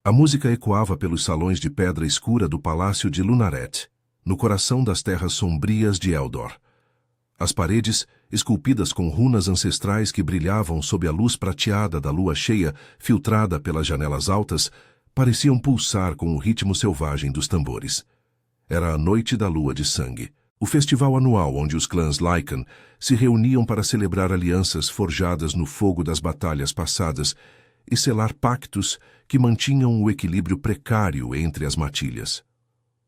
A música ecoava pelos salões de pedra escura do palácio de Lunaret, no coração das terras sombrias de Eldor. As paredes, esculpidas com runas ancestrais que brilhavam sob a luz prateada da lua cheia, filtrada pelas janelas altas, pareciam pulsar com o ritmo selvagem dos tambores. Era a noite da lua de sangue, o festival anual onde os clãs Lycan se reuniam para celebrar alianças forjadas no fogo das batalhas passadas e selar pactos que mantinham o equilíbrio precário entre as matilhas.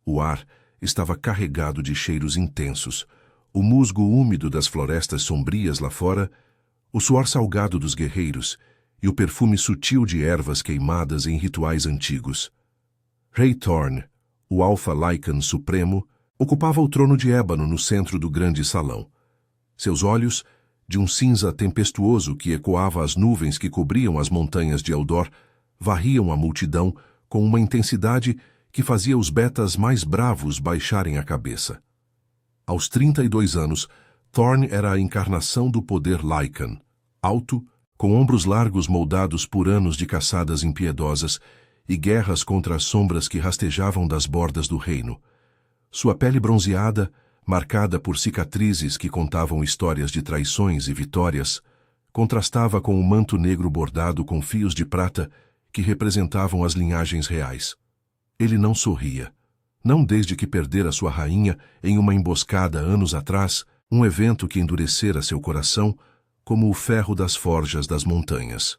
O ar estava carregado de cheiros intensos, o musgo úmido das florestas sombrias lá fora, o suor salgado dos guerreiros e o perfume sutil de ervas queimadas em rituais antigos. Rei Thorn, o Alpha Lycan Supremo, ocupava o trono de ébano no centro do grande salão. Seus olhos, de um cinza tempestuoso que ecoava as nuvens que cobriam as montanhas de Eldor, varriam a multidão com uma intensidade que fazia os betas mais bravos baixarem a cabeça. Aos 32 anos, Thorn era a encarnação do poder Lycan, alto, com ombros largos moldados por anos de caçadas impiedosas e guerras contra as sombras que rastejavam das bordas do reino. Sua pele bronzeada, marcada por cicatrizes que contavam histórias de traições e vitórias, contrastava com o manto negro bordado com fios de prata que representavam as linhagens reais. Ele não sorria, não desde que perdera sua rainha em uma emboscada anos atrás, um evento que endurecera seu coração como o ferro das forjas das montanhas.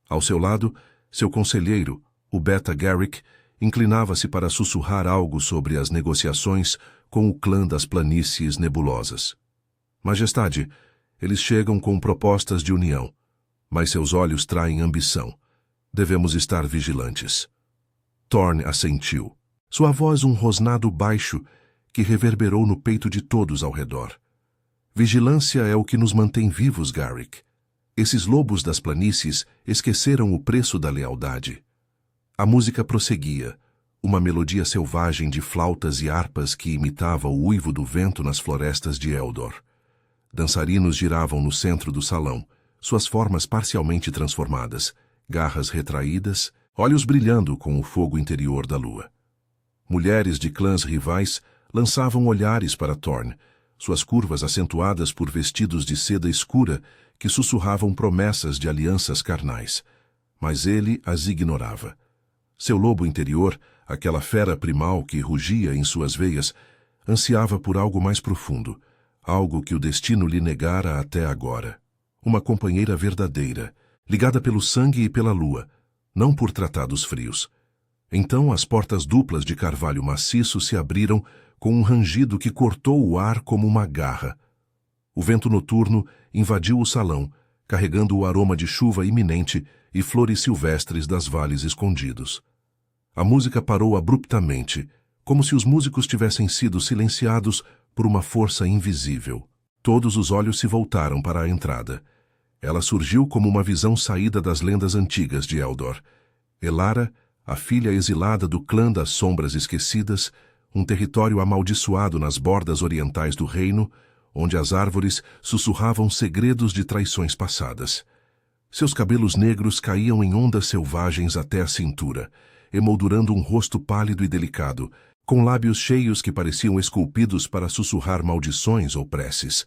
Ao seu lado, seu conselheiro, o Beta Garrick, inclinava-se para sussurrar algo sobre as negociações com o clã das planícies nebulosas. Majestade, eles chegam com propostas de união, mas seus olhos traem ambição. Devemos estar vigilantes. Thorn assentiu. Sua voz um rosnado baixo que reverberou no peito de todos ao redor. Vigilância é o que nos mantém vivos, Garrick. Esses lobos das planícies esqueceram o preço da lealdade. A música prosseguia, uma melodia selvagem de flautas e harpas que imitava o uivo do vento nas florestas de Eldor. Dançarinos giravam no centro do salão, suas formas parcialmente transformadas, garras retraídas, olhos brilhando com o fogo interior da lua. Mulheres de clãs rivais lançavam olhares para Thorn, suas curvas acentuadas por vestidos de seda escura que sussurravam promessas de alianças carnais. Mas ele as ignorava. Seu lobo interior, aquela fera primal que rugia em suas veias, ansiava por algo mais profundo, algo que o destino lhe negara até agora. Uma companheira verdadeira, ligada pelo sangue e pela lua, não por tratados frios. Então as portas duplas de carvalho maciço se abriram com um rangido que cortou o ar como uma garra. O vento noturno invadiu o salão, carregando o aroma de chuva iminente e flores silvestres das vales escondidos. A música parou abruptamente, como se os músicos tivessem sido silenciados por uma força invisível. Todos os olhos se voltaram para a entrada. Ela surgiu como uma visão saída das lendas antigas de Eldor. Elara, a filha exilada do clã das Sombras Esquecidas, um território amaldiçoado nas bordas orientais do reino, onde as árvores sussurravam segredos de traições passadas. Seus cabelos negros caíam em ondas selvagens até a cintura, emoldurando um rosto pálido e delicado, com lábios cheios que pareciam esculpidos para sussurrar maldições ou preces.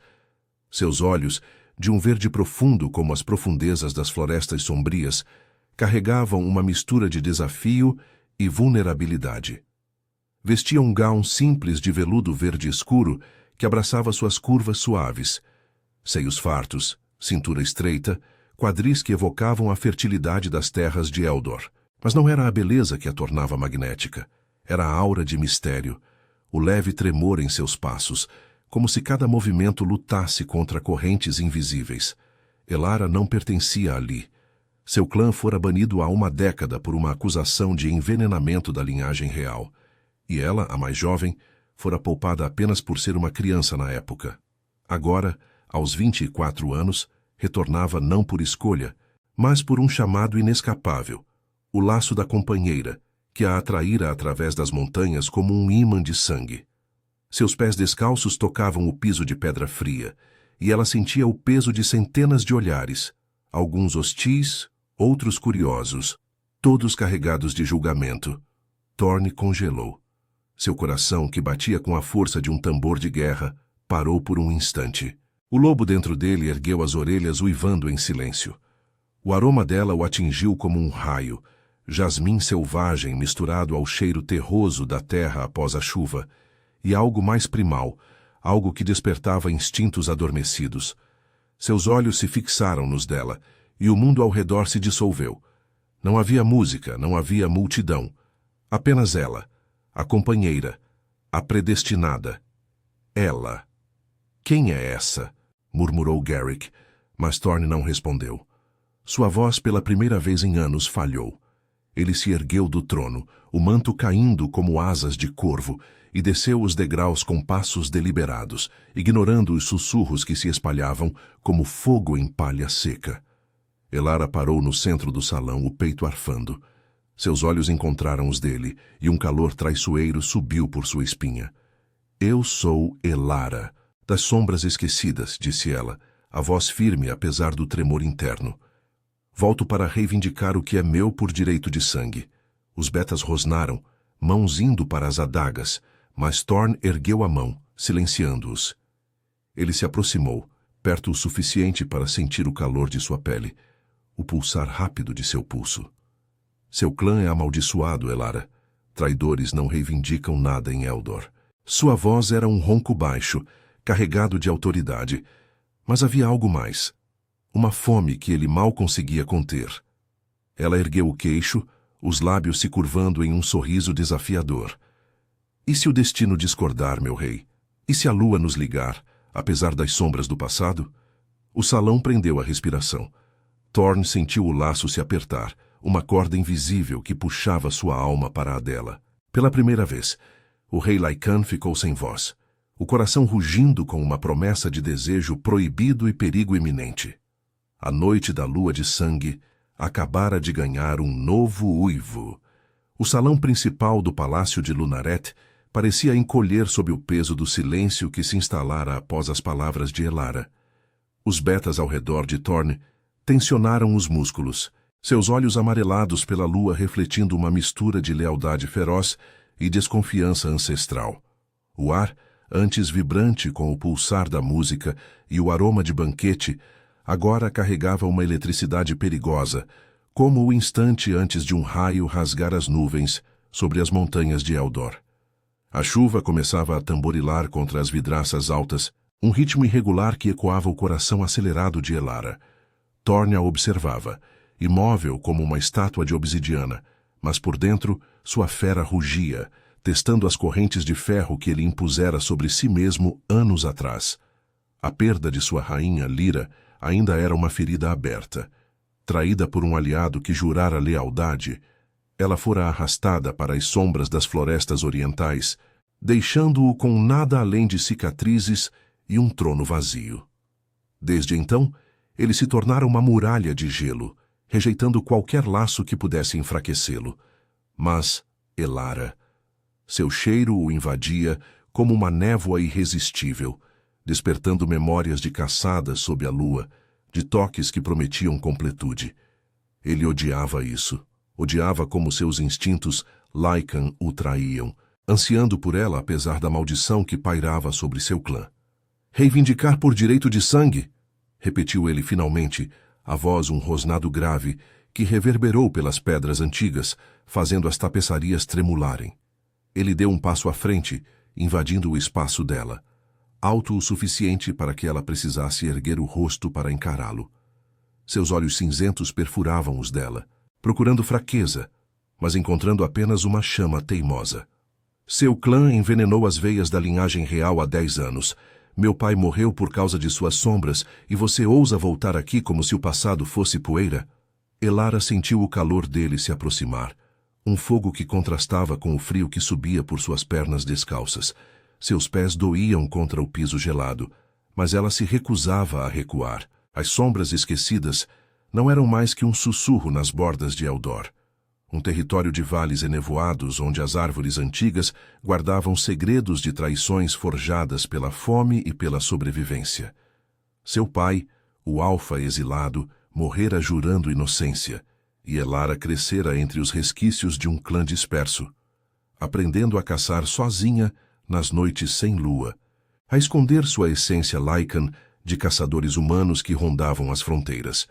Seus olhos, de um verde profundo como as profundezas das florestas sombrias, carregavam uma mistura de desafio e vulnerabilidade. Vestia um gown simples de veludo verde escuro que abraçava suas curvas suaves. Seios fartos, cintura estreita, quadris que evocavam a fertilidade das terras de Eldor. Mas não era a beleza que a tornava magnética. Era a aura de mistério, o leve tremor em seus passos, como se cada movimento lutasse contra correntes invisíveis. Elara não pertencia ali. Seu clã fora banido há uma década por uma acusação de envenenamento da linhagem real. E ela, a mais jovem, fora poupada apenas por ser uma criança na época. Agora, aos 24 anos, retornava não por escolha, mas por um chamado inescapável, o laço da companheira, que a atraíra através das montanhas como um ímã de sangue. Seus pés descalços tocavam o piso de pedra fria, e ela sentia o peso de centenas de olhares, alguns hostis, outros curiosos. todos carregados de julgamento. Thorne congelou. Seu coração, que batia com a força de um tambor de guerra, parou por um instante. O lobo dentro dele ergueu as orelhas uivando em silêncio. O aroma dela o atingiu como um raio, jasmim selvagem misturado ao cheiro terroso da terra após a chuva, e algo mais primal, algo que despertava instintos adormecidos. Seus olhos se fixaram nos dela, e o mundo ao redor se dissolveu. Não havia música, não havia multidão. Apenas ela, a companheira, a predestinada. Ela. Quem é essa? Murmurou Garrick, mas Thorne não respondeu. Sua voz, pela primeira vez em anos, falhou. Ele se ergueu do trono, o manto caindo como asas de corvo, e desceu os degraus com passos deliberados, ignorando os sussurros que se espalhavam como fogo em palha seca. Elara parou no centro do salão, o peito arfando. Seus olhos encontraram os dele, e um calor traiçoeiro subiu por sua espinha. Eu sou Elara, das sombras esquecidas, disse ela, a voz firme apesar do tremor interno. Volto para reivindicar o que é meu por direito de sangue. Os betas rosnaram, mãos indo para as adagas, mas Thorne ergueu a mão, silenciando-os. Ele se aproximou, perto o suficiente para sentir o calor de sua pele, o pulsar rápido de seu pulso. Seu clã é amaldiçoado, Elara. Traidores não reivindicam nada em Eldor. Sua voz era um ronco baixo, carregado de autoridade, mas havia algo mais. Uma fome que ele mal conseguia conter. Ela ergueu o queixo, os lábios se curvando em um sorriso desafiador. E se o destino discordar, meu rei? E se a lua nos ligar, apesar das sombras do passado? O salão prendeu a respiração. Thorne sentiu o laço se apertar, uma corda invisível que puxava sua alma para a dela. Pela primeira vez, o rei Lycan ficou sem voz, o coração rugindo com uma promessa de desejo proibido e perigo iminente. A noite da lua de sangue acabara de ganhar um novo uivo. O salão principal do palácio de Lunaret parecia encolher sob o peso do silêncio que se instalara após as palavras de Elara. Os betas ao redor de Thorne tensionaram os músculos, seus olhos amarelados pela lua refletindo uma mistura de lealdade feroz e desconfiança ancestral. O ar, antes vibrante com o pulsar da música e o aroma de banquete, agora carregava uma eletricidade perigosa, como o instante antes de um raio rasgar as nuvens sobre as montanhas de Eldor. A chuva começava a tamborilar contra as vidraças altas, um ritmo irregular que ecoava o coração acelerado de Elara. Thorne a observava, imóvel como uma estátua de obsidiana, mas por dentro sua fera rugia, testando as correntes de ferro que ele impusera sobre si mesmo anos atrás. A perda de sua rainha, Lyra, ainda era uma ferida aberta. Traída por um aliado que jurara lealdade, ela fora arrastada para as sombras das florestas orientais, deixando-o com nada além de cicatrizes e um trono vazio. Desde então, ele se tornara uma muralha de gelo, rejeitando qualquer laço que pudesse enfraquecê-lo. Mas Elara. Seu cheiro o invadia como uma névoa irresistível, despertando memórias de caçadas sob a lua, de toques que prometiam completude. Ele odiava isso. Odiava como seus instintos Lycan o traíam, ansiando por ela apesar da maldição que pairava sobre seu clã. Reivindicar por direito de sangue? Repetiu ele finalmente, a voz um rosnado grave que reverberou pelas pedras antigas, fazendo as tapeçarias tremularem. Ele deu um passo à frente, invadindo o espaço dela, alto o suficiente para que ela precisasse erguer o rosto para encará-lo. Seus olhos cinzentos perfuravam os dela, procurando fraqueza, mas encontrando apenas uma chama teimosa. Seu clã envenenou as veias da linhagem real há 10 anos. Meu pai morreu por causa de suas sombras e você ousa voltar aqui como se o passado fosse poeira? Elara sentiu o calor dele se aproximar, um fogo que contrastava com o frio que subia por suas pernas descalças. Seus pés doíam contra o piso gelado, mas ela se recusava a recuar. As sombras esquecidas não eram mais que um sussurro nas bordas de Eldor, um território de vales enevoados onde as árvores antigas guardavam segredos de traições forjadas pela fome e pela sobrevivência. Seu pai, o Alfa exilado, morrera jurando inocência, e Elara crescera entre os resquícios de um clã disperso, aprendendo a caçar sozinha nas noites sem lua, a esconder sua essência Lycan de caçadores humanos que rondavam as fronteiras.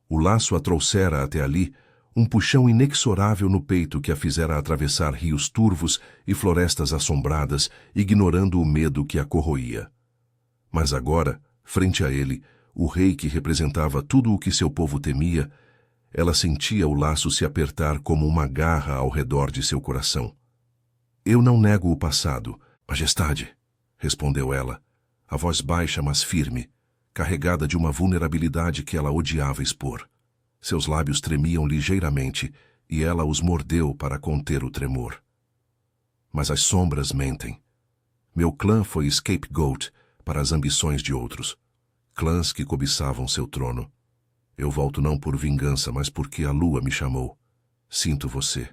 O laço a trouxera até ali, um puxão inexorável no peito que a fizera atravessar rios turvos e florestas assombradas, ignorando o medo que a corroía. Mas agora, frente a ele, o rei que representava tudo o que seu povo temia, ela sentia o laço se apertar como uma garra ao redor de seu coração. Eu não nego o passado, Majestade, respondeu ela, a voz baixa mas firme, carregada de uma vulnerabilidade que ela odiava expor. Seus lábios tremiam ligeiramente e ela os mordeu para conter o tremor. Mas as sombras mentem. Meu clã foi scapegoat para as ambições de outros, clãs que cobiçavam seu trono. Eu volto não por vingança, mas porque a lua me chamou. Sinto você,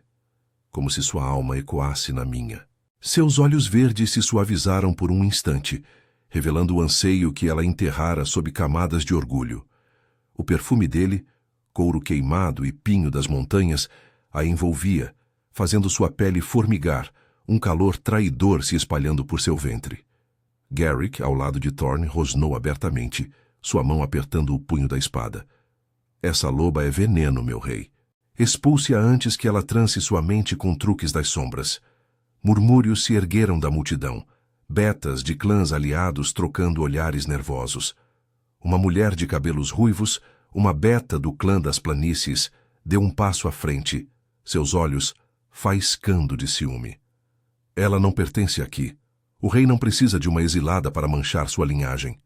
como se sua alma ecoasse na minha. Seus olhos verdes se suavizaram por um instante, revelando o anseio que ela enterrara sob camadas de orgulho. O perfume dele, couro queimado e pinho das montanhas, a envolvia, fazendo sua pele formigar, um calor traidor se espalhando por seu ventre. Garrick, ao lado de Thorne, rosnou abertamente, sua mão apertando o punho da espada. Essa loba é veneno, meu rei. Expulse-a antes que ela trance sua mente com truques das sombras. Murmúrios se ergueram da multidão, betas de clãs aliados trocando olhares nervosos. Uma mulher de cabelos ruivos, uma beta do clã das planícies, deu um passo à frente, seus olhos faiscando de ciúme. Ela não pertence aqui. O rei não precisa de uma exilada para manchar sua linhagem.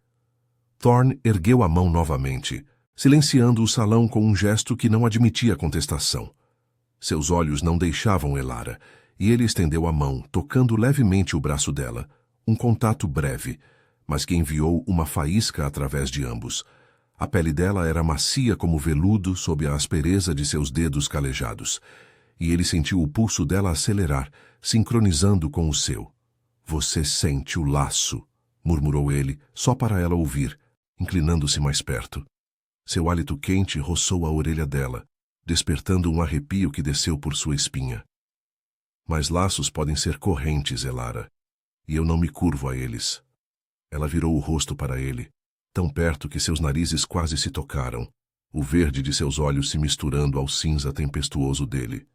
Thorne ergueu a mão novamente, silenciando o salão com um gesto que não admitia contestação. Seus olhos não deixavam Elara, e ele estendeu a mão, tocando levemente o braço dela, um contato breve, mas que enviou uma faísca através de ambos. A pele dela era macia como veludo sob a aspereza de seus dedos calejados, e ele sentiu o pulso dela acelerar, sincronizando com o seu. Você sente o laço, murmurou ele, só para ela ouvir, inclinando-se mais perto. Seu hálito quente roçou a orelha dela, despertando um arrepio que desceu por sua espinha. Mas laços podem ser correntes, Elara, e eu não me curvo a eles. Ela virou o rosto para ele, tão perto que seus narizes quase se tocaram, o verde de seus olhos se misturando ao cinza tempestuoso dele.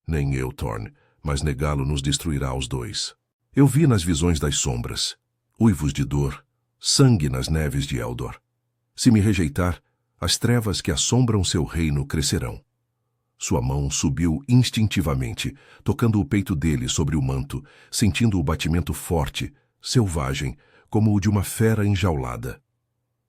Nem eu, Thorne, mas negá-lo nos destruirá aos dois. Eu vi nas visões das sombras, uivos de dor, sangue nas neves de Eldor. Se me rejeitar, as trevas que assombram seu reino crescerão. Sua mão subiu instintivamente, tocando o peito dele sobre o manto, sentindo o batimento forte, selvagem, como o de uma fera enjaulada.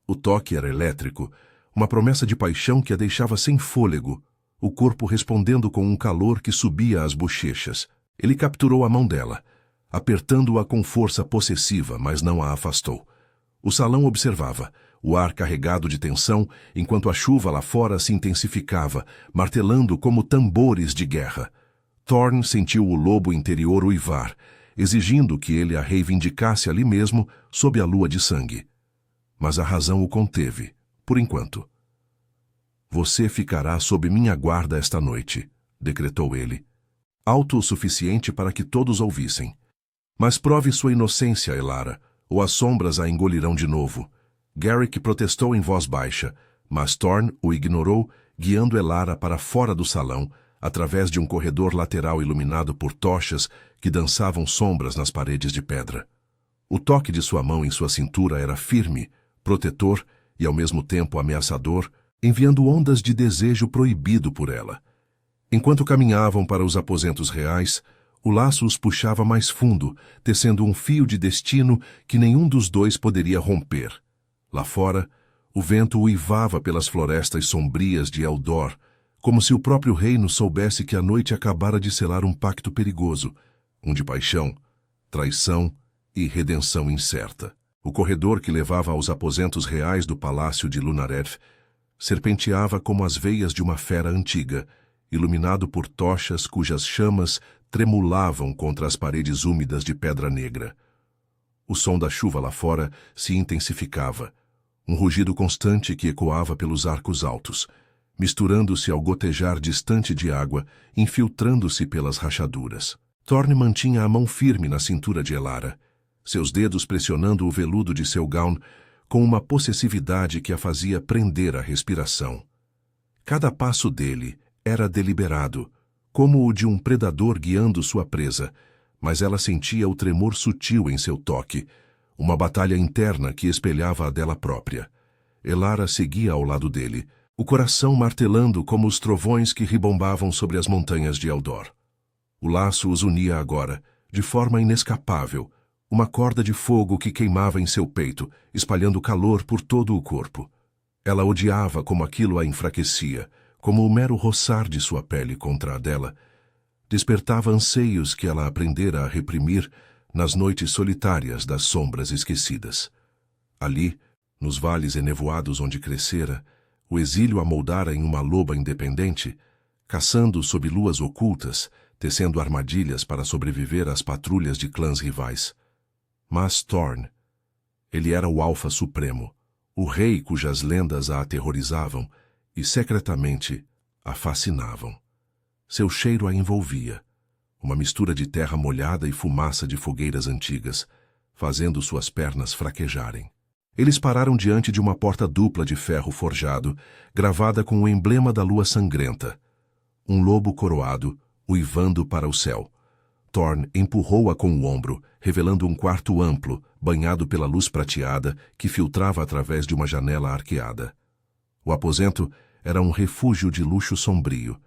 O toque era elétrico, uma promessa de paixão que a deixava sem fôlego, o corpo respondendo com um calor que subia às bochechas. Ele capturou a mão dela, apertando-a com força possessiva, mas não a afastou. O salão observava, o ar carregado de tensão, enquanto a chuva lá fora se intensificava, martelando como tambores de guerra. Thorne sentiu o lobo interior uivar, exigindo que ele a reivindicasse ali mesmo, sob a lua de sangue. Mas a razão o conteve, por enquanto. Você ficará sob minha guarda esta noite, decretou ele, alto o suficiente para que todos ouvissem. Mas prove sua inocência, Elara, ou as sombras a engolirão de novo. Garrick protestou em voz baixa, mas Thorne o ignorou, guiando Elara para fora do salão, através de um corredor lateral iluminado por tochas que dançavam sombras nas paredes de pedra. O toque de sua mão em sua cintura era firme, protetor e ao mesmo tempo ameaçador, enviando ondas de desejo proibido por ela. Enquanto caminhavam para os aposentos reais, o laço os puxava mais fundo, tecendo um fio de destino que nenhum dos dois poderia romper. Lá fora, o vento uivava pelas florestas sombrias de Eldor, como se o próprio reino soubesse que a noite acabara de selar um pacto perigoso, um de paixão, traição e redenção incerta. O corredor que levava aos aposentos reais do palácio de Lunareth serpenteava como as veias de uma fera antiga, iluminado por tochas cujas chamas tremulavam contra as paredes úmidas de pedra negra. O som da chuva lá fora se intensificava, um rugido constante que ecoava pelos arcos altos, misturando-se ao gotejar distante de água, infiltrando-se pelas rachaduras. Thorne mantinha a mão firme na cintura de Elara, seus dedos pressionando o veludo de seu gown com uma possessividade que a fazia prender a respiração. Cada passo dele era deliberado, como o de um predador guiando sua presa, mas ela sentia o tremor sutil em seu toque, uma batalha interna que espelhava a dela própria. Elara seguia ao lado dele, o coração martelando como os trovões que ribombavam sobre as montanhas de Eldor. O laço os unia agora, de forma inescapável, uma corda de fogo que queimava em seu peito, espalhando calor por todo o corpo. Ela odiava como aquilo a enfraquecia, como o mero roçar de sua pele contra a dela. Despertava anseios que ela aprendera a reprimir nas noites solitárias das sombras esquecidas. Ali, nos vales enevoados onde crescera, o exílio a moldara em uma loba independente, caçando sob luas ocultas, tecendo armadilhas para sobreviver às patrulhas de clãs rivais. Mas Thorne, ele era o Alfa Supremo, o rei cujas lendas a aterrorizavam e, secretamente, a fascinavam. Seu cheiro a envolvia, uma mistura de terra molhada e fumaça de fogueiras antigas, fazendo suas pernas fraquejarem. Eles pararam diante de uma porta dupla de ferro forjado, gravada com o emblema da lua sangrenta. Um lobo coroado, uivando para o céu. Thorne empurrou-a com o ombro, revelando um quarto amplo, banhado pela luz prateada que filtrava através de uma janela arqueada. O aposento era um refúgio de luxo sombrio.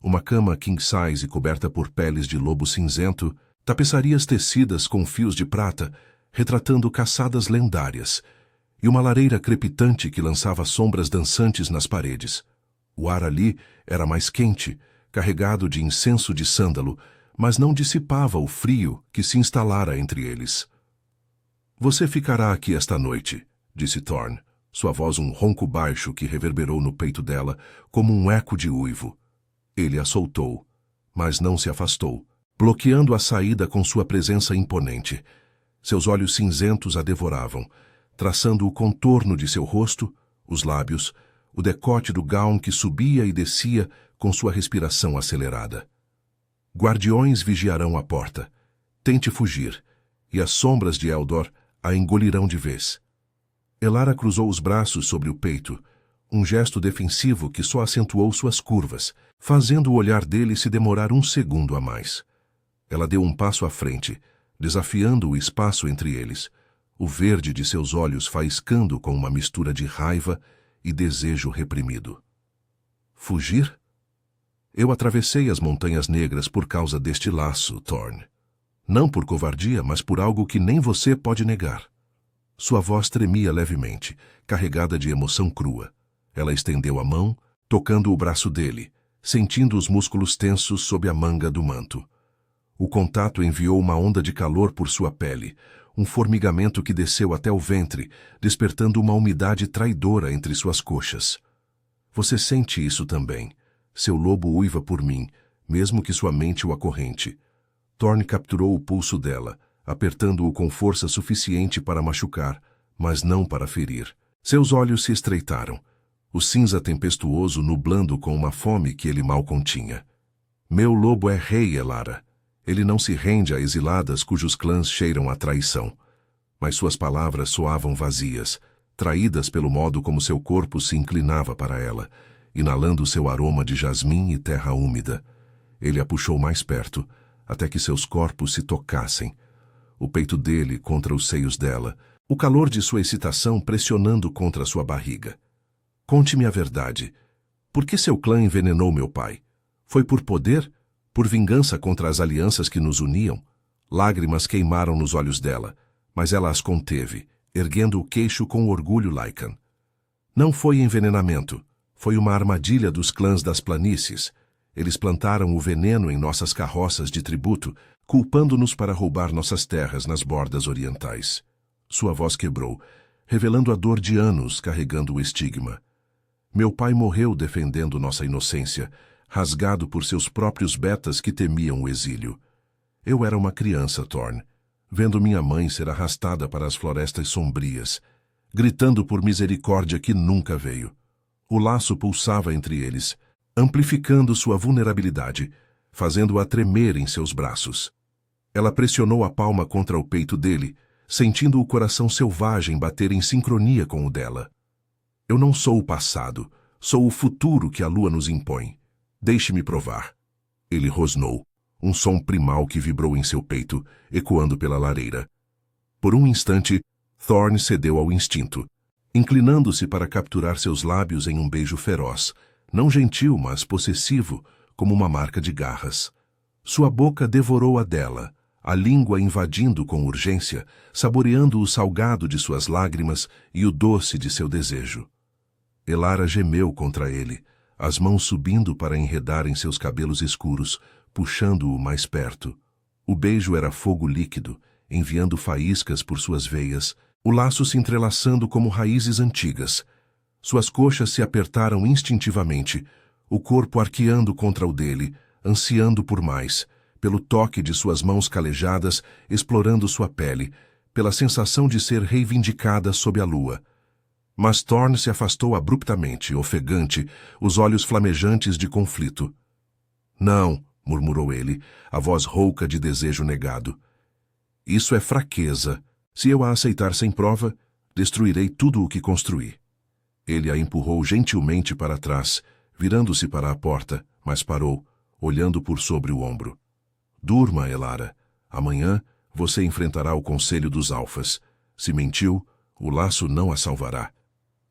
Uma cama king-size coberta por peles de lobo cinzento, tapeçarias tecidas com fios de prata, retratando caçadas lendárias, e uma lareira crepitante que lançava sombras dançantes nas paredes. O ar ali era mais quente, carregado de incenso de sândalo, mas não dissipava o frio que se instalara entre eles. "Você ficará aqui esta noite", disse Thorne, sua voz um ronco baixo que reverberou no peito dela como um eco de uivo. Ele a soltou, mas não se afastou, bloqueando a saída com sua presença imponente. Seus olhos cinzentos a devoravam, traçando o contorno de seu rosto, os lábios, o decote do gown que subia e descia com sua respiração acelerada. Guardiões vigiarão a porta. Tente fugir, e as sombras de Eldor a engolirão de vez. Elara cruzou os braços sobre o peito, um gesto defensivo que só acentuou suas curvas, fazendo o olhar dele se demorar um segundo a mais. Ela deu um passo à frente, desafiando o espaço entre eles, o verde de seus olhos faiscando com uma mistura de raiva e desejo reprimido. Fugir? Eu atravessei as Montanhas Negras por causa deste laço, Thorne. Não por covardia, mas por algo que nem você pode negar. Sua voz tremia levemente, carregada de emoção crua. Ela estendeu a mão, tocando o braço dele, sentindo os músculos tensos sob a manga do manto. O contato enviou uma onda de calor por sua pele, um formigamento que desceu até o ventre, despertando uma umidade traidora entre suas coxas. Você sente isso também. Seu lobo uiva por mim, mesmo que sua mente o acorrente. Thorne capturou o pulso dela, apertando-o com força suficiente para machucar, mas não para ferir. Seus olhos se estreitaram, o cinza tempestuoso nublando com uma fome que ele mal continha. Meu lobo é rei, Elara. Ele não se rende a exiladas cujos clãs cheiram a traição. Mas suas palavras soavam vazias, traídas pelo modo como seu corpo se inclinava para ela, inalando seu aroma de jasmim e terra úmida. Ele a puxou mais perto, até que seus corpos se tocassem. O peito dele contra os seios dela, o calor de sua excitação pressionando contra sua barriga. Conte-me a verdade. Por que seu clã envenenou meu pai? Foi por poder? Por vingança contra as alianças que nos uniam? Lágrimas queimaram nos olhos dela, mas ela as conteve, erguendo o queixo com orgulho Lycan. Não foi envenenamento. Foi uma armadilha dos clãs das planícies. Eles plantaram o veneno em nossas carroças de tributo, culpando-nos para roubar nossas terras nas bordas orientais. Sua voz quebrou, revelando a dor de anos carregando o estigma. Meu pai morreu defendendo nossa inocência, rasgado por seus próprios betas que temiam o exílio. Eu era uma criança, Thorne, vendo minha mãe ser arrastada para as florestas sombrias, gritando por misericórdia que nunca veio. O laço pulsava entre eles, amplificando sua vulnerabilidade, fazendo-a tremer em seus braços. Ela pressionou a palma contra o peito dele, sentindo o coração selvagem bater em sincronia com o dela. Eu não sou o passado, sou o futuro que a lua nos impõe. Deixe-me provar. Ele rosnou, um som primal que vibrou em seu peito, ecoando pela lareira. Por um instante, Thorne cedeu ao instinto, inclinando-se para capturar seus lábios em um beijo feroz, não gentil, mas possessivo, como uma marca de garras. Sua boca devorou a dela, a língua invadindo com urgência, saboreando o salgado de suas lágrimas e o doce de seu desejo. Elara gemeu contra ele, as mãos subindo para enredar em seus cabelos escuros, puxando-o mais perto. O beijo era fogo líquido, enviando faíscas por suas veias, o laço se entrelaçando como raízes antigas. Suas coxas se apertaram instintivamente, o corpo arqueando contra o dele, ansiando por mais, pelo toque de suas mãos calejadas, explorando sua pele, pela sensação de ser reivindicada sob a lua. Mas Thorne se afastou abruptamente, ofegante, os olhos flamejantes de conflito. Não, murmurou ele, a voz rouca de desejo negado. Isso é fraqueza. Se eu a aceitar sem prova, destruirei tudo o que construí. Ele a empurrou gentilmente para trás, virando-se para a porta, mas parou, olhando por sobre o ombro. Durma, Elara. Amanhã você enfrentará o Conselho dos Alfas. Se mentiu, o laço não a salvará.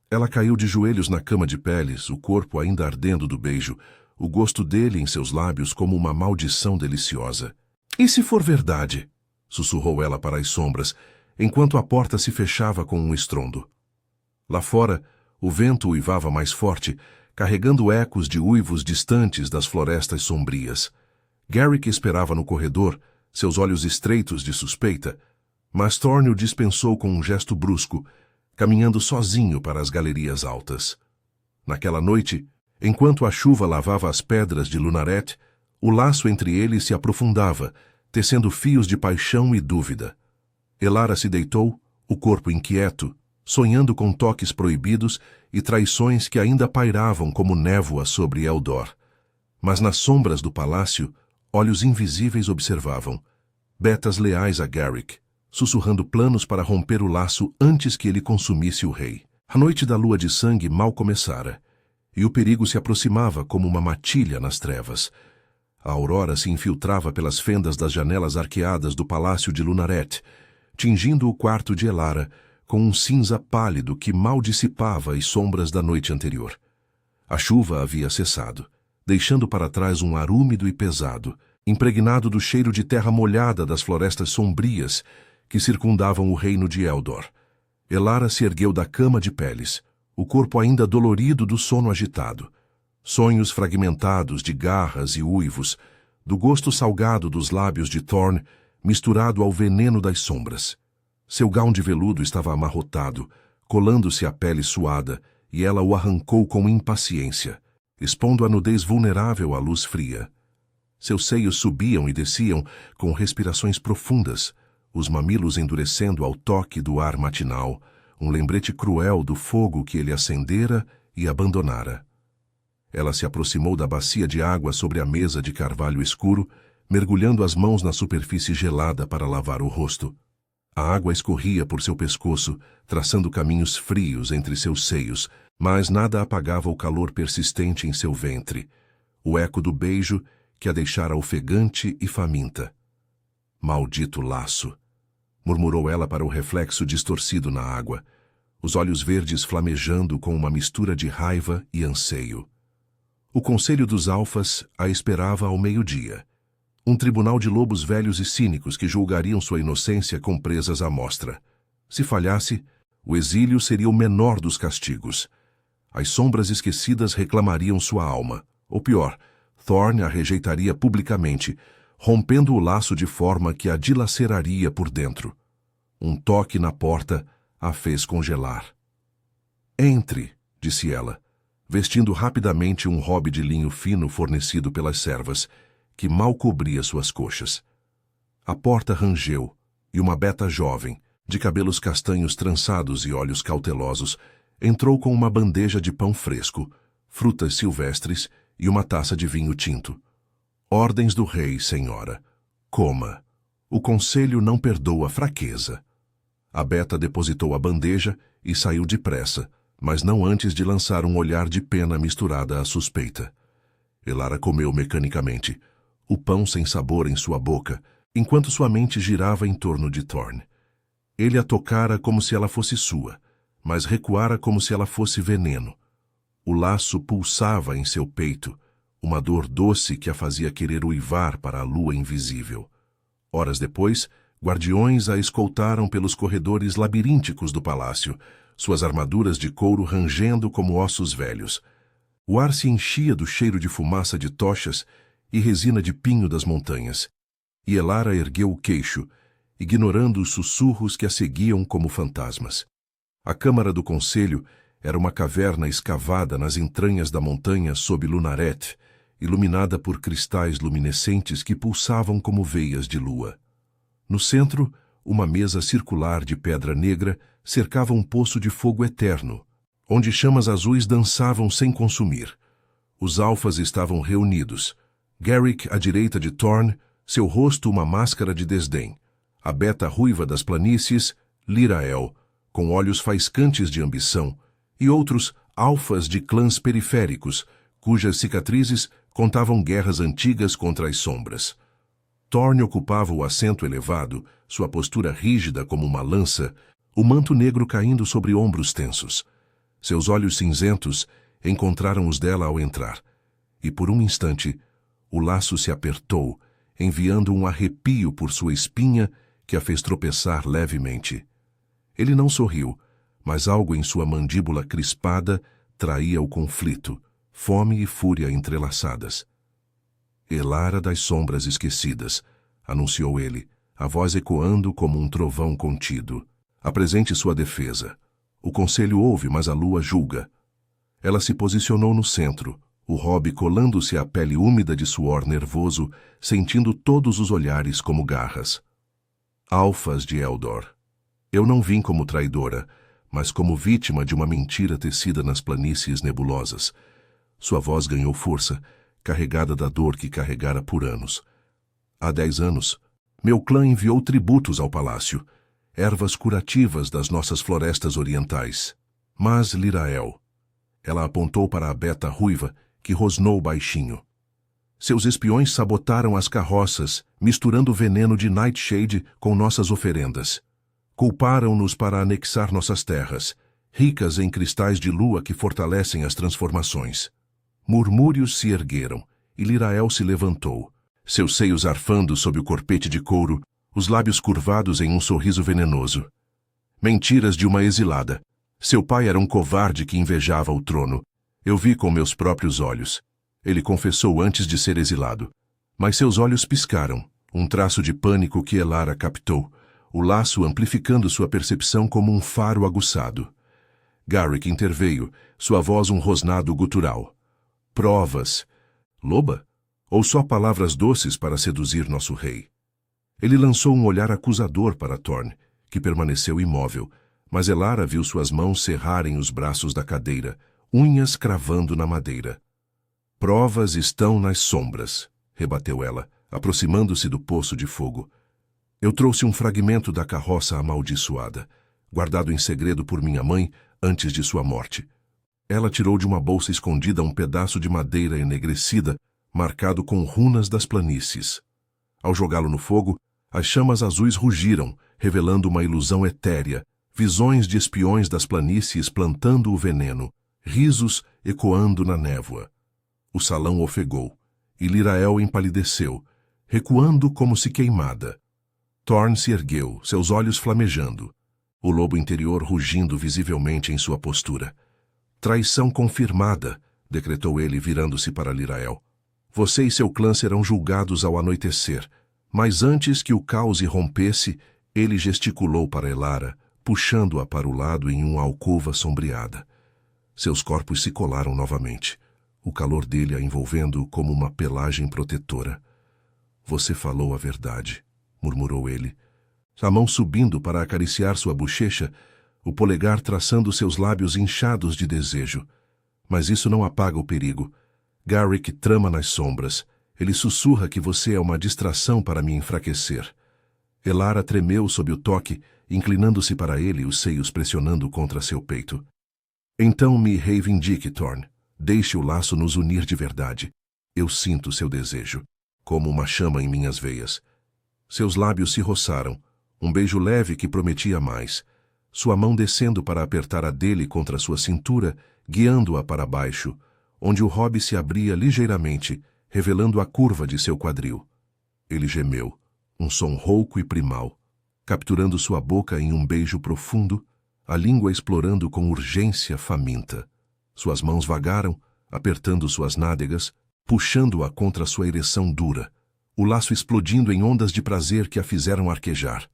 Ela caiu de joelhos na cama de peles, o corpo ainda ardendo do beijo, o gosto dele em seus lábios como uma maldição deliciosa. E se for verdade? Sussurrou ela para as sombras, enquanto a porta se fechava com um estrondo. Lá fora, o vento uivava mais forte, carregando ecos de uivos distantes das florestas sombrias. Garrick esperava no corredor, seus olhos estreitos de suspeita, mas Thorne o dispensou com um gesto brusco, caminhando sozinho para as galerias altas. Naquela noite, enquanto a chuva lavava as pedras de Lunaret, o laço entre eles se aprofundava, tecendo fios de paixão e dúvida. Elara se deitou, o corpo inquieto, sonhando com toques proibidos e traições que ainda pairavam como névoa sobre Eldor. Mas nas sombras do palácio, olhos invisíveis observavam, betas leais a Garrick, sussurrando planos para romper o laço antes que ele consumisse o rei. A noite da lua de sangue mal começara, e o perigo se aproximava como uma matilha nas trevas. A aurora se infiltrava pelas fendas das janelas arqueadas do palácio de Lunaret, tingindo o quarto de Elara com um cinza pálido que mal dissipava as sombras da noite anterior. A chuva havia cessado, deixando para trás um ar úmido e pesado, impregnado do cheiro de terra molhada das florestas sombrias que circundavam o reino de Eldor. Elara se ergueu da cama de peles, o corpo ainda dolorido do sono agitado. Sonhos fragmentados de garras e uivos, do gosto salgado dos lábios de Thorne, misturado ao veneno das sombras. Seu gão de veludo estava amarrotado, colando-se à pele suada, e ela o arrancou com impaciência, expondo a nudez vulnerável à luz fria. Seus seios subiam e desciam com respirações profundas, os mamilos endurecendo ao toque do ar matinal, um lembrete cruel do fogo que ele acendera e abandonara. Ela se aproximou da bacia de água sobre a mesa de carvalho escuro, mergulhando as mãos na superfície gelada para lavar o rosto. A água escorria por seu pescoço, traçando caminhos frios entre seus seios, mas nada apagava o calor persistente em seu ventre, o eco do beijo que a deixara ofegante e faminta. Maldito laço! Murmurou ela para o reflexo distorcido na água, os olhos verdes flamejando com uma mistura de raiva e anseio. O Conselho dos Alfas a esperava ao meio-dia. Um tribunal de lobos velhos e cínicos que julgariam sua inocência com presas à mostra. Se falhasse, o exílio seria o menor dos castigos. As sombras esquecidas reclamariam sua alma. Ou pior, Thorne a rejeitaria publicamente, rompendo o laço de forma que a dilaceraria por dentro. Um toque na porta a fez congelar. Entre, disse ela, vestindo rapidamente um robe de linho fino fornecido pelas servas, que mal cobria suas coxas. A porta rangeu, e uma beta jovem, de cabelos castanhos trançados e olhos cautelosos, entrou com uma bandeja de pão fresco, frutas silvestres e uma taça de vinho tinto. Ordens do rei, senhora. Coma. O conselho não perdoa fraqueza. A Beta depositou a bandeja e saiu depressa, mas não antes de lançar um olhar de pena misturada à suspeita. Elara comeu mecanicamente, o pão sem sabor em sua boca, enquanto sua mente girava em torno de Thorn. Ele a tocara como se ela fosse sua, mas recuara como se ela fosse veneno. O laço pulsava em seu peito, uma dor doce que a fazia querer uivar para a lua invisível. Horas depois, guardiões a escoltaram pelos corredores labirínticos do palácio, suas armaduras de couro rangendo como ossos velhos. O ar se enchia do cheiro de fumaça de tochas e resina de pinho das montanhas, e Elara ergueu o queixo, ignorando os sussurros que a seguiam como fantasmas. A Câmara do Conselho era uma caverna escavada nas entranhas da montanha sob Lunaret, iluminada por cristais luminescentes que pulsavam como veias de lua. No centro, uma mesa circular de pedra negra cercava um poço de fogo eterno, onde chamas azuis dançavam sem consumir. Os alfas estavam reunidos. Garrick à direita de Thorn, seu rosto uma máscara de desdém. A Beta ruiva das planícies, Lirael, com olhos faiscantes de ambição, e outros alfas de clãs periféricos, cujas cicatrizes contavam guerras antigas contra as sombras. Thorn ocupava o assento elevado, sua postura rígida como uma lança, o manto negro caindo sobre ombros tensos. Seus olhos cinzentos encontraram os dela ao entrar, e por um instante o laço se apertou, enviando um arrepio por sua espinha que a fez tropeçar levemente. Ele não sorriu, mas algo em sua mandíbula crispada traía o conflito, fome e fúria entrelaçadas. Elara das sombras esquecidas, anunciou ele, a voz ecoando como um trovão contido. Apresente sua defesa. O conselho ouve, mas a lua julga. Ela se posicionou no centro, o Robb colando-se à pele úmida de suor nervoso, sentindo todos os olhares como garras. Alfas de Eldor. Eu não vim como traidora, mas como vítima de uma mentira tecida nas planícies nebulosas. Sua voz ganhou força, carregada da dor que carregara por anos. Há 10 anos, meu clã enviou tributos ao palácio, ervas curativas das nossas florestas orientais. Mas Lirael... Ela apontou para a Beta ruiva, que rosnou baixinho. Seus espiões sabotaram as carroças, misturando o veneno de Nightshade com nossas oferendas. Culparam-nos para anexar nossas terras, ricas em cristais de lua que fortalecem as transformações. Murmúrios se ergueram, e Lirael se levantou, seus seios arfando sob o corpete de couro, os lábios curvados em um sorriso venenoso. Mentiras de uma exilada. Seu pai era um covarde que invejava o trono. Eu vi com meus próprios olhos. Ele confessou antes de ser exilado. Mas seus olhos piscaram, um traço de pânico que Elara captou, o laço amplificando sua percepção como um faro aguçado. Garrick interveio, sua voz um rosnado gutural. Provas. Loba? Ou só palavras doces para seduzir nosso rei? Ele lançou um olhar acusador para Thorn, que permaneceu imóvel, mas Elara viu suas mãos cerrarem os braços da cadeira, unhas cravando na madeira. Provas estão nas sombras, rebateu ela, aproximando-se do poço de fogo. Eu trouxe um fragmento da carroça amaldiçoada, guardado em segredo por minha mãe antes de sua morte. Ela tirou de uma bolsa escondida um pedaço de madeira enegrecida, marcado com runas das planícies. Ao jogá-lo no fogo, as chamas azuis rugiram, revelando uma ilusão etérea, visões de espiões das planícies plantando o veneno, risos ecoando na névoa. O salão ofegou, e Lirael empalideceu, recuando como se queimada. Thorn se ergueu, seus olhos flamejando, o lobo interior rugindo visivelmente em sua postura. Traição confirmada, decretou ele virando-se para Lirael. Você e seu clã serão julgados ao anoitecer, mas antes que o caos irrompesse, ele gesticulou para Elara, puxando-a para o lado em uma alcova sombreada. Seus corpos se colaram novamente, o calor dele a envolvendo como uma pelagem protetora. Você falou a verdade, murmurou ele. A mão subindo para acariciar sua bochecha, o polegar traçando seus lábios inchados de desejo. Mas isso não apaga o perigo. Garrick trama nas sombras. Ele sussurra que você é uma distração para me enfraquecer. Elara tremeu sob o toque, inclinando-se para ele, os seios pressionando contra seu peito. Então me reivindique, Thorn. Deixe o laço nos unir de verdade. Eu sinto seu desejo, como uma chama em minhas veias. Seus lábios se roçaram, um beijo leve que prometia mais. Sua mão descendo para apertar a dele contra sua cintura, guiando-a para baixo, onde o hobby se abria ligeiramente, revelando a curva de seu quadril. Ele gemeu, um som rouco e primal, capturando sua boca em um beijo profundo, a língua explorando com urgência faminta. Suas mãos vagaram, apertando suas nádegas, puxando-a contra sua ereção dura, o laço explodindo em ondas de prazer que a fizeram arquejar.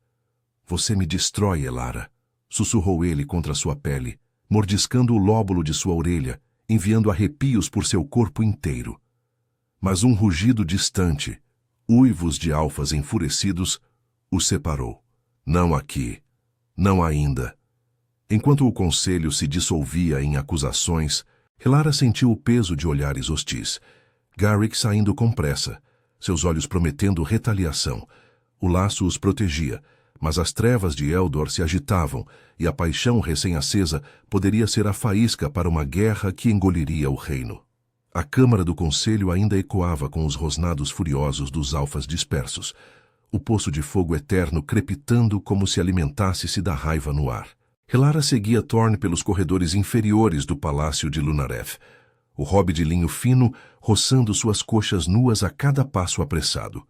Você me destrói, Elara, sussurrou ele contra sua pele, mordiscando o lóbulo de sua orelha, enviando arrepios por seu corpo inteiro. Mas um rugido distante, uivos de alfas enfurecidos, os separou. Não aqui. Não ainda. Enquanto o conselho se dissolvia em acusações, Elara sentiu o peso de olhares hostis. Garrick saindo com pressa, seus olhos prometendo retaliação. O laço os protegia, mas as trevas de Eldor se agitavam e a paixão recém-acesa poderia ser a faísca para uma guerra que engoliria o reino. A câmara do conselho ainda ecoava com os rosnados furiosos dos alfas dispersos, o poço de fogo eterno crepitando como se alimentasse-se da raiva no ar. Elara seguia Thorn pelos corredores inferiores do palácio de Lunareth, o hobby de linho fino roçando suas coxas nuas a cada passo apressado.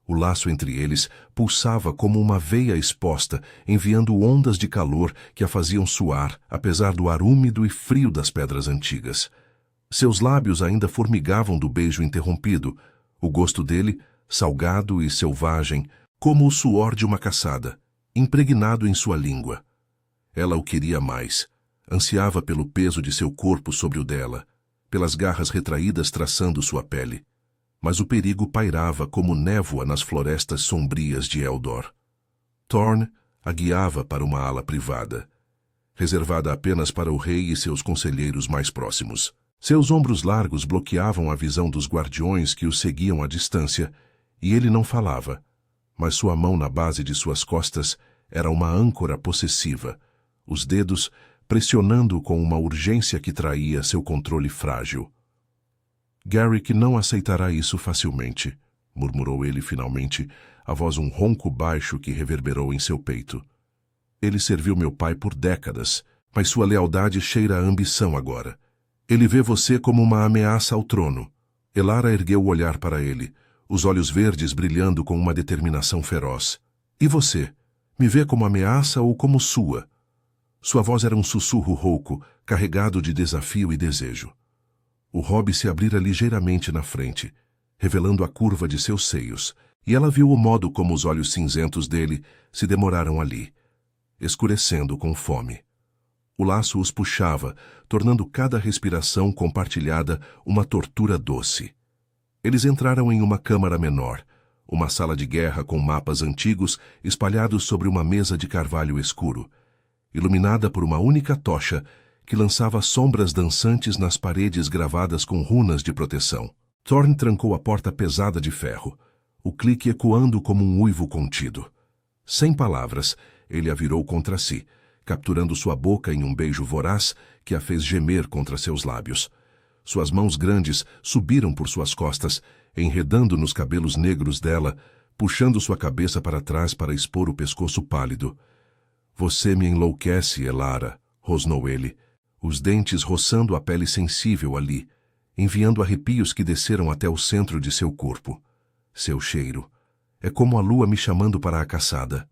O laço entre eles pulsava como uma veia exposta, enviando ondas de calor que a faziam suar, apesar do ar úmido e frio das pedras antigas. Seus lábios ainda formigavam do beijo interrompido, o gosto dele, salgado e selvagem, como o suor de uma caçada, impregnado em sua língua. Ela o queria mais, ansiava pelo peso de seu corpo sobre o dela, pelas garras retraídas traçando sua pele. Mas o perigo pairava como névoa nas florestas sombrias de Eldor. Thorn a guiava para uma ala privada, reservada apenas para o rei e seus conselheiros mais próximos. Seus ombros largos bloqueavam a visão dos guardiões que o seguiam à distância, e ele não falava, mas sua mão na base de suas costas era uma âncora possessiva, os dedos pressionando com uma urgência que traía seu controle frágil. Garrick não aceitará isso facilmente, murmurou ele finalmente, a voz um ronco baixo que reverberou em seu peito. Ele serviu meu pai por décadas, mas sua lealdade cheira a ambição agora. Ele vê você como uma ameaça ao trono. Elara ergueu o olhar para ele, os olhos verdes brilhando com uma determinação feroz. E você? Me vê como ameaça ou como sua? Sua voz era um sussurro rouco, carregado de desafio e desejo. O hobby se abrira ligeiramente na frente, revelando a curva de seus seios, e ela viu o modo como os olhos cinzentos dele se demoraram ali, escurecendo com fome. O laço os puxava, tornando cada respiração compartilhada uma tortura doce. Eles entraram em uma câmara menor, uma sala de guerra com mapas antigos espalhados sobre uma mesa de carvalho escuro, iluminada por uma única tocha que lançava sombras dançantes nas paredes gravadas com runas de proteção. Thorn trancou a porta pesada de ferro, o clique ecoando como um uivo contido. Sem palavras, ele a virou contra si, capturando sua boca em um beijo voraz que a fez gemer contra seus lábios. Suas mãos grandes subiram por suas costas, enredando nos cabelos negros dela, puxando sua cabeça para trás para expor o pescoço pálido. Você me enlouquece, Elara, rosnou ele, os dentes roçando a pele sensível ali, enviando arrepios que desceram até o centro de seu corpo. Seu cheiro. É como a lua me chamando para a caçada.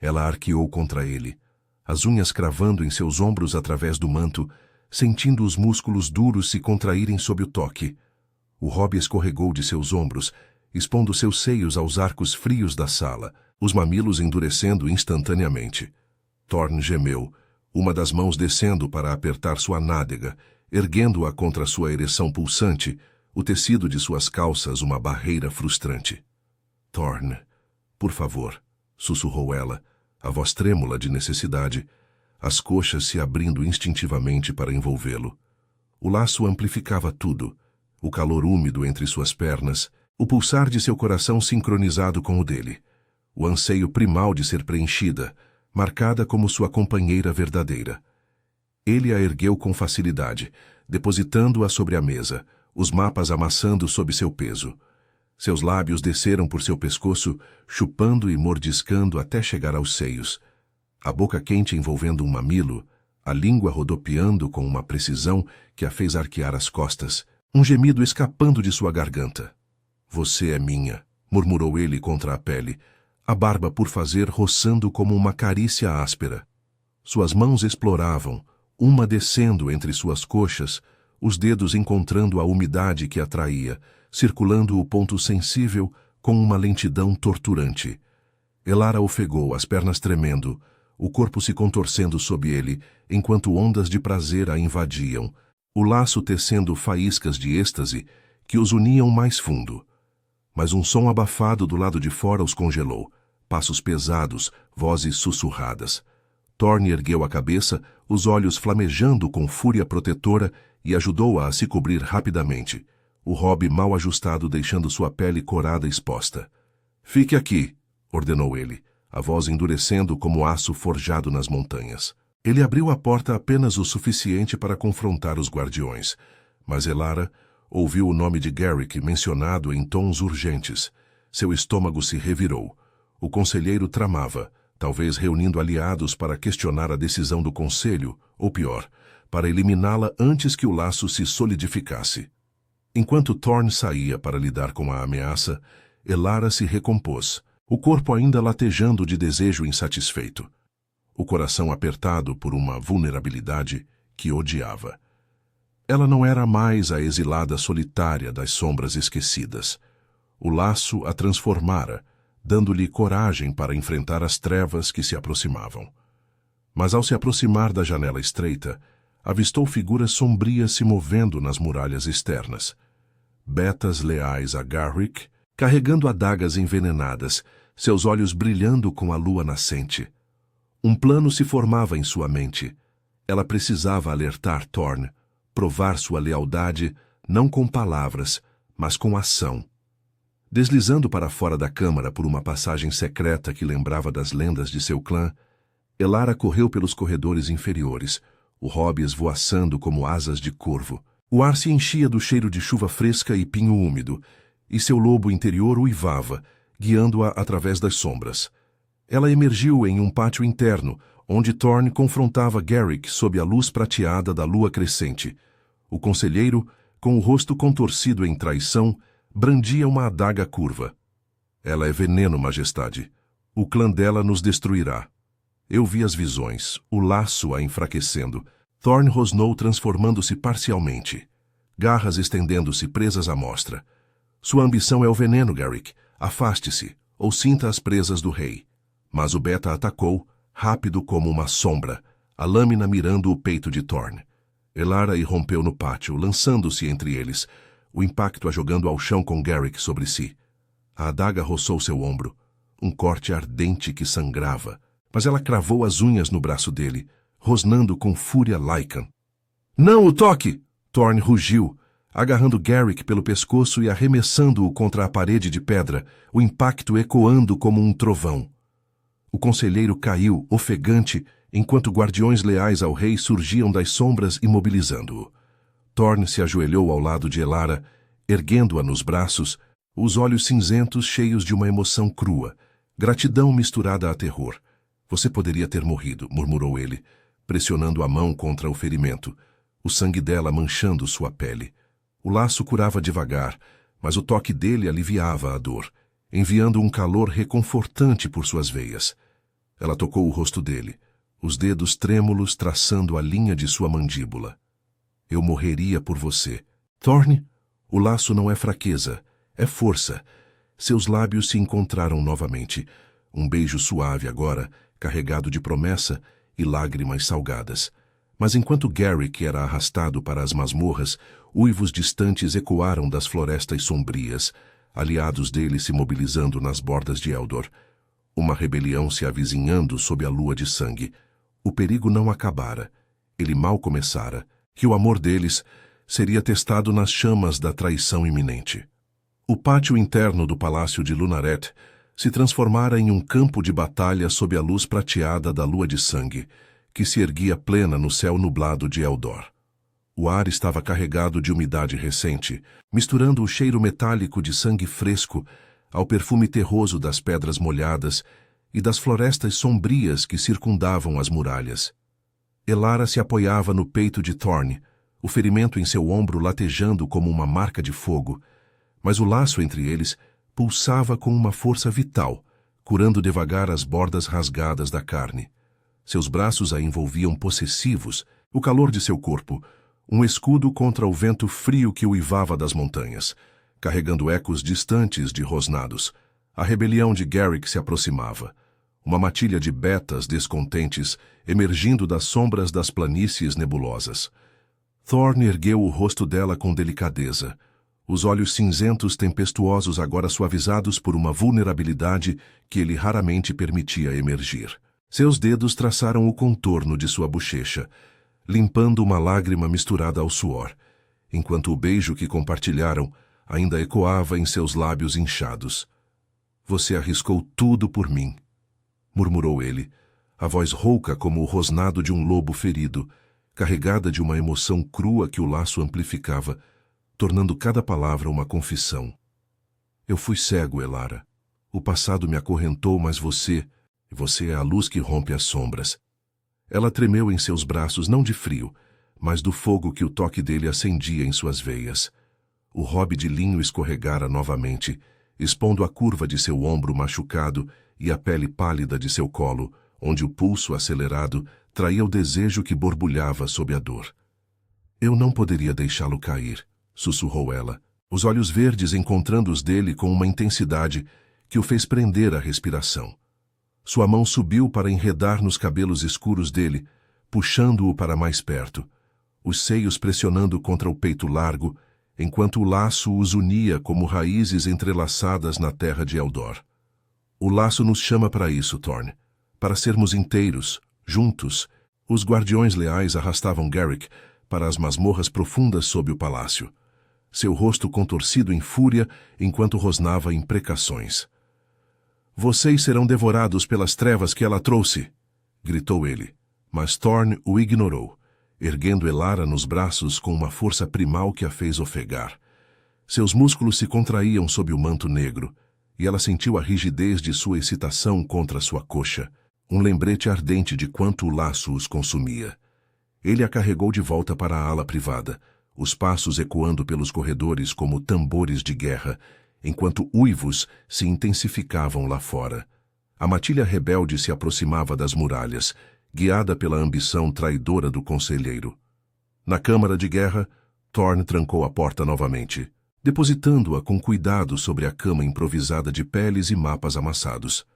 Ela arqueou contra ele, as unhas cravando em seus ombros através do manto, sentindo os músculos duros se contraírem sob o toque. O hobby escorregou de seus ombros, expondo seus seios aos arcos frios da sala, os mamilos endurecendo instantaneamente. Thorn gemeu, uma das mãos descendo para apertar sua nádega, erguendo-a contra sua ereção pulsante, o tecido de suas calças uma barreira frustrante. Thorn, por favor, sussurrou ela, a voz trêmula de necessidade, as coxas se abrindo instintivamente para envolvê-lo. O laço amplificava tudo, o calor úmido entre suas pernas, o pulsar de seu coração sincronizado com o dele, o anseio primal de ser preenchida, marcada como sua companheira verdadeira. Ele a ergueu com facilidade, depositando-a sobre a mesa, os mapas amassando sob seu peso. Seus lábios desceram por seu pescoço, chupando e mordiscando até chegar aos seios. A boca quente envolvendo um mamilo, a língua rodopiando com uma precisão que a fez arquear as costas, um gemido escapando de sua garganta. "Você é minha", murmurou ele contra a pele, a barba por fazer roçando como uma carícia áspera. Suas mãos exploravam, uma descendo entre suas coxas, os dedos encontrando a umidade que atraía, circulando o ponto sensível com uma lentidão torturante. Elara ofegou, as pernas tremendo, o corpo se contorcendo sob ele, enquanto ondas de prazer a invadiam, o laço tecendo faíscas de êxtase que os uniam mais fundo. Mas um som abafado do lado de fora os congelou, passos pesados, vozes sussurradas. Thorne ergueu a cabeça, os olhos flamejando com fúria protetora, e ajudou-a a se cobrir rapidamente, o robe mal ajustado deixando sua pele corada exposta. "Fique aqui", ordenou ele, a voz endurecendo como aço forjado nas montanhas. Ele abriu a porta apenas o suficiente para confrontar os guardiões, mas Elara ouviu o nome de Garrick mencionado em tons urgentes. Seu estômago se revirou. O conselheiro tramava, talvez reunindo aliados para questionar a decisão do conselho, ou pior, para eliminá-la antes que o laço se solidificasse. Enquanto Thorne saía para lidar com a ameaça, Elara se recompôs, o corpo ainda latejando de desejo insatisfeito, o coração apertado por uma vulnerabilidade que odiava. Ela não era mais a exilada solitária das sombras esquecidas. O laço a transformara, dando-lhe coragem para enfrentar as trevas que se aproximavam. Mas ao se aproximar da janela estreita, avistou figuras sombrias se movendo nas muralhas externas. Betas leais a Garrick, carregando adagas envenenadas, seus olhos brilhando com a lua nascente. Um plano se formava em sua mente. Ela precisava alertar Thorne, provar sua lealdade, não com palavras, mas com ação. Deslizando para fora da câmara por uma passagem secreta que lembrava das lendas de seu clã, Elara correu pelos corredores inferiores, o robe esvoaçando como asas de corvo. O ar se enchia do cheiro de chuva fresca e pinho úmido, e seu lobo interior uivava, guiando-a através das sombras. Ela emergiu em um pátio interno, onde Thorne confrontava Garrick sob a luz prateada da lua crescente. O conselheiro, com o rosto contorcido em traição, brandia uma adaga curva. "Ela é veneno, majestade. O clã dela nos destruirá." Eu vi as visões, o laço a enfraquecendo. Thorne rosnou transformando-se parcialmente. Garras estendendo-se presas à mostra. "Sua ambição é o veneno, Garrick. Afaste-se, ou sinta as presas do rei." Mas o Beta atacou, rápido como uma sombra, a lâmina mirando o peito de Thorne. Elara irrompeu no pátio, lançando-se entre eles, o impacto a jogando ao chão com Garrick sobre si. A adaga roçou seu ombro, um corte ardente que sangrava, mas ela cravou as unhas no braço dele, rosnando com fúria Lycan. "Não o toque!" Thorne rugiu, agarrando Garrick pelo pescoço e arremessando-o contra a parede de pedra, o impacto ecoando como um trovão. O conselheiro caiu, ofegante, enquanto guardiões leais ao rei surgiam das sombras imobilizando-o. Thorne se ajoelhou ao lado de Elara, erguendo-a nos braços, os olhos cinzentos cheios de uma emoção crua, gratidão misturada a terror. "Você poderia ter morrido", murmurou ele, pressionando a mão contra o ferimento, o sangue dela manchando sua pele. O laço curava devagar, mas o toque dele aliviava a dor, enviando um calor reconfortante por suas veias. Ela tocou o rosto dele, os dedos trêmulos traçando a linha de sua mandíbula. "Eu morreria por você." "Thorne, o laço não é fraqueza, é força." Seus lábios se encontraram novamente, um beijo suave agora, carregado de promessa e lágrimas salgadas. Mas enquanto Garrick era arrastado para as masmorras, uivos distantes ecoaram das florestas sombrias, aliados dele se mobilizando nas bordas de Eldor. Uma rebelião se avizinhando sob a lua de sangue, O perigo não acabara. Ele mal começara, que o amor deles seria testado nas chamas da traição iminente. O pátio interno do palácio de Lunaret se transformara em um campo de batalha sob a luz prateada da lua de sangue, que se erguia plena no céu nublado de Eldor. O ar estava carregado de umidade recente, misturando o cheiro metálico de sangue fresco ao perfume terroso das pedras molhadas e das florestas sombrias que circundavam as muralhas. Elara se apoiava no peito de Thorne, o ferimento em seu ombro latejando como uma marca de fogo, mas o laço entre eles pulsava com uma força vital, curando devagar as bordas rasgadas da carne. Seus braços a envolviam possessivos, o calor de seu corpo, um escudo contra o vento frio que uivava das montanhas, carregando ecos distantes de rosnados. A rebelião de Garrick se aproximava, uma matilha de betas descontentes emergindo das sombras das planícies nebulosas. Thorne ergueu o rosto dela com delicadeza, os olhos cinzentos tempestuosos agora suavizados por uma vulnerabilidade que ele raramente permitia emergir. Seus dedos traçaram o contorno de sua bochecha, limpando uma lágrima misturada ao suor, enquanto o beijo que compartilharam ainda ecoava em seus lábios inchados. "Você arriscou tudo por mim", murmurou ele, a voz rouca como o rosnado de um lobo ferido, carregada de uma emoção crua que o laço amplificava, tornando cada palavra uma confissão. "Eu fui cego, Elara. O passado me acorrentou, mas você é a luz que rompe as sombras." Ela tremeu em seus braços não de frio, mas do fogo que o toque dele acendia em suas veias. O robe de linho escorregara novamente, expondo a curva de seu ombro machucado e a pele pálida de seu colo, onde o pulso acelerado traía o desejo que borbulhava sob a dor. "Eu não poderia deixá-lo cair", sussurrou ela, os olhos verdes encontrando os dele com uma intensidade que o fez prender a respiração. Sua mão subiu para enredar nos cabelos escuros dele, puxando-o para mais perto, os seios pressionando contra o peito largo, enquanto o laço os unia como raízes entrelaçadas na terra de Eldor. "O laço nos chama para isso, Thorne, para sermos inteiros, juntos." Os guardiões leais arrastavam Garrick para as masmorras profundas sob o palácio, seu rosto contorcido em fúria enquanto rosnava imprecações. "Vocês serão devorados pelas trevas que ela trouxe", gritou ele, mas Thorne o ignorou, erguendo Elara nos braços com uma força primal que a fez ofegar. Seus músculos se contraíam sob o manto negro, e ela sentiu a rigidez de sua excitação contra sua coxa, um lembrete ardente de quanto o laço os consumia. Ele a carregou de volta para a ala privada, os passos ecoando pelos corredores como tambores de guerra, enquanto uivos se intensificavam lá fora. A matilha rebelde se aproximava das muralhas, guiada pela ambição traidora do conselheiro. Na câmara de guerra, Thorne trancou a porta novamente, depositando-a com cuidado sobre a cama improvisada de peles e mapas amassados.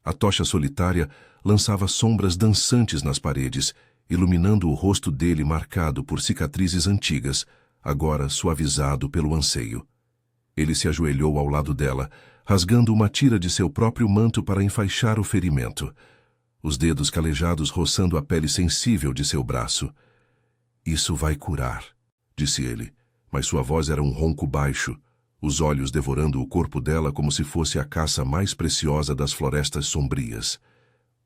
A tocha solitária lançava sombras dançantes nas paredes, iluminando o rosto dele marcado por cicatrizes antigas, agora suavizado pelo anseio. Ele se ajoelhou ao lado dela, rasgando uma tira de seu próprio manto para enfaixar o ferimento, os dedos calejados roçando a pele sensível de seu braço. "Isso vai curar", disse ele, mas sua voz era um ronco baixo, os olhos devorando o corpo dela como se fosse a caça mais preciosa das florestas sombrias.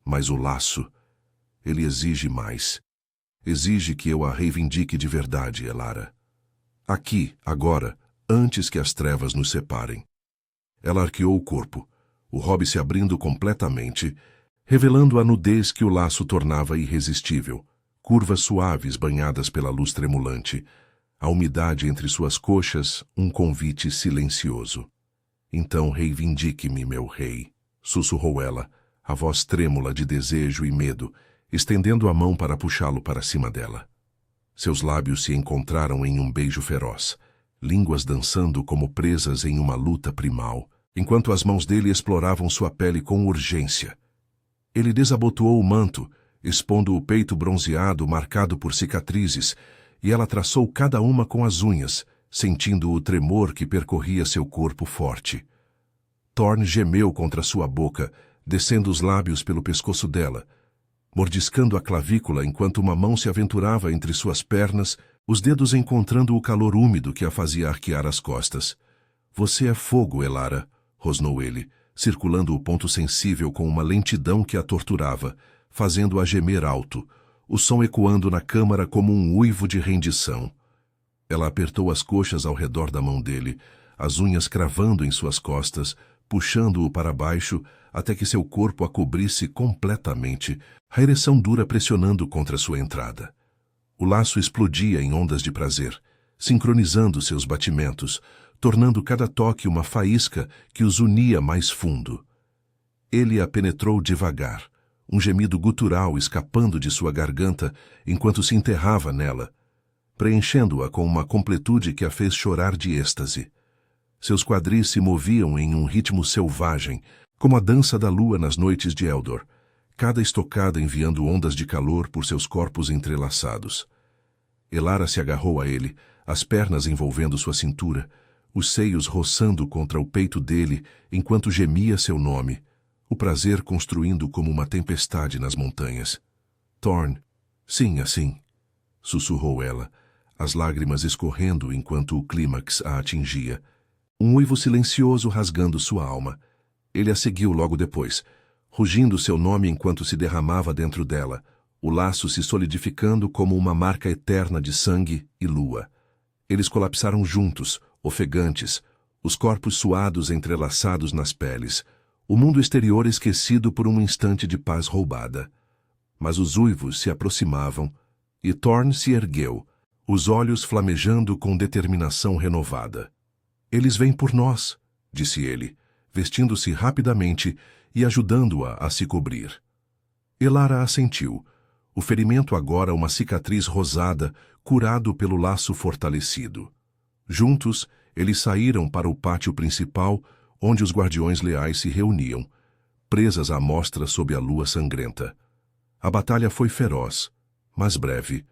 "Mas o laço, ele exige mais. Exige que eu a reivindique de verdade, Elara. Aqui, agora, antes que as trevas nos separem." Ela arqueou o corpo, o robe se abrindo completamente, revelando a nudez que o laço tornava irresistível, curvas suaves banhadas pela luz tremulante, a umidade entre suas coxas, um convite silencioso. "Então reivindique-me, meu rei", sussurrou ela, a voz trêmula de desejo e medo, estendendo a mão para puxá-lo para cima dela. Seus lábios se encontraram em um beijo feroz, línguas dançando como presas em uma luta primal, enquanto as mãos dele exploravam sua pele com urgência. Ele desabotoou o manto, expondo o peito bronzeado marcado por cicatrizes, e ela traçou cada uma com as unhas, sentindo o tremor que percorria seu corpo forte. Thorne gemeu contra sua boca, descendo os lábios pelo pescoço dela, mordiscando a clavícula enquanto uma mão se aventurava entre suas pernas, os dedos encontrando o calor úmido que a fazia arquear as costas. Você é fogo, Elara, rosnou ele, circulando o ponto sensível com uma lentidão que a torturava, fazendo-a gemer alto, o som ecoando na câmara como um uivo de rendição. Ela apertou as coxas ao redor da mão dele, as unhas cravando em suas costas, puxando-o para baixo até que seu corpo a cobrisse completamente, a ereção dura pressionando contra sua entrada. O laço explodia em ondas de prazer, sincronizando seus batimentos, tornando cada toque uma faísca que os unia mais fundo. Ele a penetrou devagar, um gemido gutural escapando de sua garganta enquanto se enterrava nela, preenchendo-a com uma completude que a fez chorar de êxtase. Seus quadris se moviam em um ritmo selvagem, como a dança da lua nas noites de Eldor, cada estocada enviando ondas de calor por seus corpos entrelaçados. Elara se agarrou a ele, as pernas envolvendo sua cintura, os seios roçando contra o peito dele enquanto gemia seu nome, o prazer construindo como uma tempestade nas montanhas. Thorn, sim, assim, sussurrou ela, as lágrimas escorrendo enquanto o clímax a atingia. Um uivo silencioso rasgando sua alma. Ele a seguiu logo depois, rugindo seu nome enquanto se derramava dentro dela, o laço se solidificando como uma marca eterna de sangue e lua. Eles colapsaram juntos, ofegantes, os corpos suados entrelaçados nas peles, o mundo exterior esquecido por um instante de paz roubada. Mas os uivos se aproximavam, e Thorn se ergueu, os olhos flamejando com determinação renovada. Eles vêm por nós, disse ele, vestindo-se rapidamente e ajudando-a a se cobrir. Elara assentiu, o ferimento agora uma cicatriz rosada, curado pelo laço fortalecido. Juntos, eles saíram para o pátio principal, onde os guardiões leais se reuniam, presas à mostra sob a lua sangrenta. A batalha foi feroz, mas breve.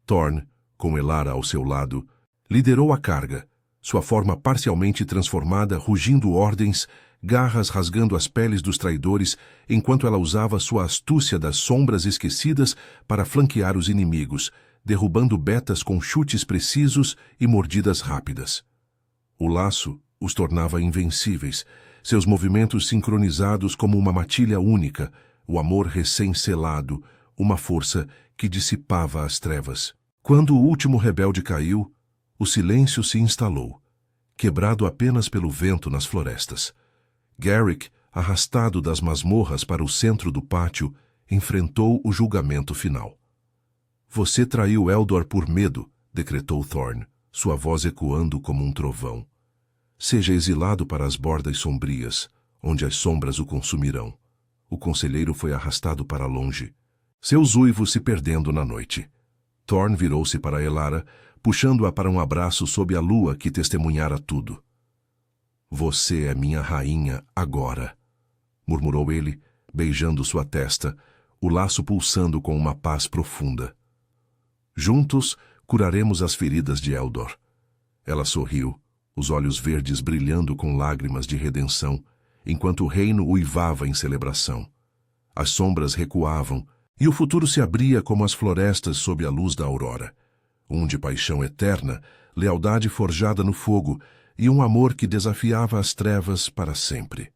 Thorn, com Elara ao seu lado, liderou a carga, sua forma parcialmente transformada, rugindo ordens, garras rasgando as peles dos traidores, enquanto ela usava sua astúcia das sombras esquecidas para flanquear os inimigos, derrubando betas com chutes precisos e mordidas rápidas. O laço os tornava invencíveis, seus movimentos sincronizados como uma matilha única, o amor recém-selado, uma força que dissipava as trevas. Quando o último rebelde caiu, o silêncio se instalou, quebrado apenas pelo vento nas florestas. Garrick, arrastado das masmorras para o centro do pátio, enfrentou o julgamento final. Você traiu Eldor por medo, decretou Thorn, sua voz ecoando como um trovão. Seja exilado para as bordas sombrias, onde as sombras o consumirão. O conselheiro foi arrastado para longe, seus uivos se perdendo na noite. Thorn virou-se para Elara, puxando-a para um abraço sob a lua que testemunhara tudo. Você é minha rainha agora, murmurou ele, beijando sua testa, o laço pulsando com uma paz profunda. Juntos curaremos as feridas de Eldor. Ela sorriu, os olhos verdes brilhando com lágrimas de redenção, enquanto o reino uivava em celebração. As sombras recuavam, e o futuro se abria como as florestas sob a luz da aurora. Um de paixão eterna, lealdade forjada no fogo, e um amor que desafiava as trevas para sempre.